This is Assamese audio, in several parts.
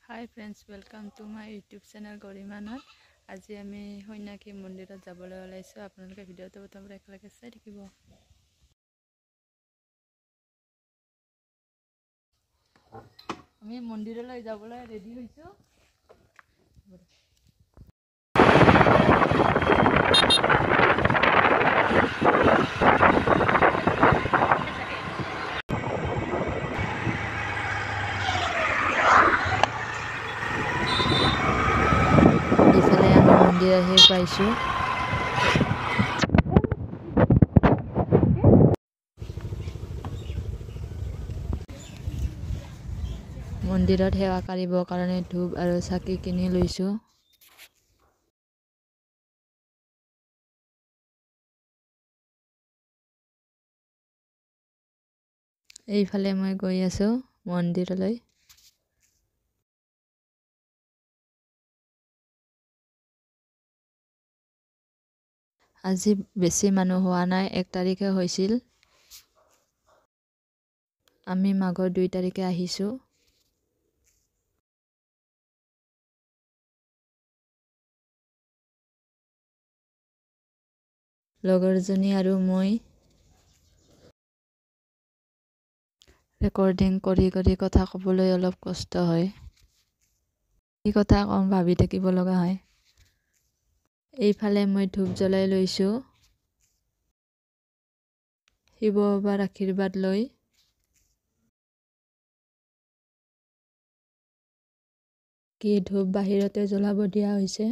Hi friends, welcome to my YouTube channel Gorimanat. আজি আমি হৈনাকি মন্দিৰত যাবলৈ ওলাইছো। আপোনালোকে ভিডিওটো প্ৰথমতে একেলগে চাই থাকিব। আমি মন্দিৰলৈ যাবলৈ ৰেডি হৈছো। ইফালে আমি মন্দিৰ আহি পাইছো। মন্দিৰত সেৱা কৰিবৰ কাৰণে ধূপ আৰু চাকি কিনি লৈছো। এইফালে মই গৈ আছো মন্দিৰলৈ। আজি বেছি মানুহ হোৱা নাই, 1 তাৰিখে হৈছিল। আমি মাঘৰ 2 তাৰিখে আহিছো। লগৰজনী আৰু মই ৰেকৰ্ডিং কৰি কথা ক'বলৈ অলপ কষ্ট হয়। কি কথা কম ভাবি থাকিব লগা হয়। এইফালে মই ধূপ জ্বলাই লৈছো। শিৱ বাবাৰ আশীৰ্বাদ লৈ কি ধূপ বাহিৰতে জ্বলাব দিয়া হৈছে।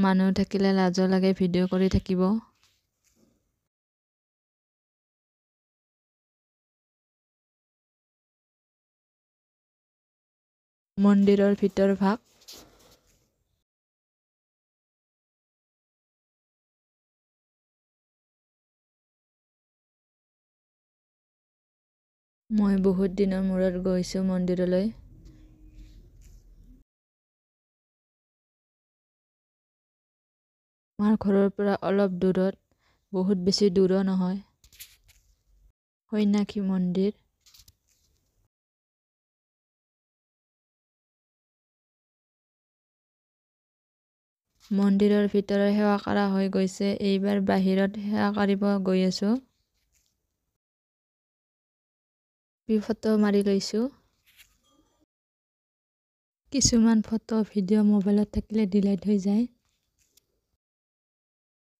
মানুহ থাকিলে লাজ লাগে ভিডিঅ' কৰি থাকিব। মন্দিৰৰ ভিতৰ ভাগ। মই বহুত দিনৰ মূৰত গৈছো মন্দিৰলৈ। আমাৰ ঘৰৰ পৰা অলপ দূৰত, বহুত বেছি দূৰো নহয়। হৈনাকি মন্দিৰ। মন্দিৰৰ ভিতৰত সেৱা কৰা হৈ গৈছে। এইবাৰ বাহিৰত সেৱা কৰিব গৈ আছো। ফটো মাৰি লৈছো। কিছুমান ফটো ভিডিঅ' মোবাইলত থাকিলে ডিলিট হৈ যায়।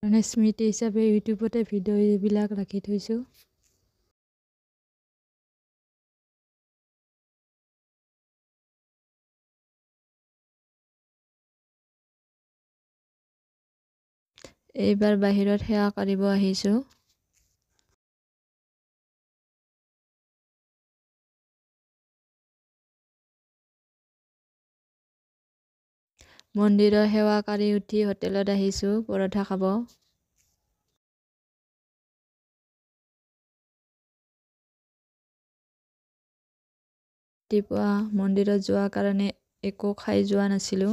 মানে স্মৃতি হিচাপে ইউটিউবতে ভিডিঅ' এইবিলাক ৰাখি থৈছো। এইবাৰ বাহিৰত সেৱা কৰিব আহিছো। মন্দিৰৰ সেৱা কৰি উঠি হোটেলত আহিছো পৰঠা খাব। ৰাতিপুৱা মন্দিৰত যোৱাৰ কাৰণে একো খাই যোৱা নাছিলো।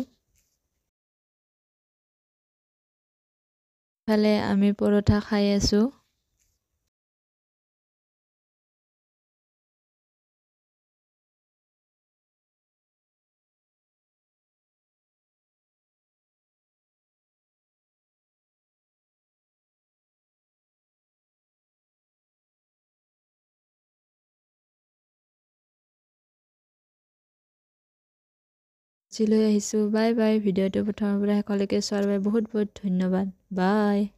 ইফালে আমি পৰঠা খাই আছো। আজিলৈ আহিছো। Bye bye. ভিডিঅ'টো প্ৰথমৰ পৰা শেষলৈকে চোৱাৰ বাবে বহুত বহুত ধন্যবাদ। বাই।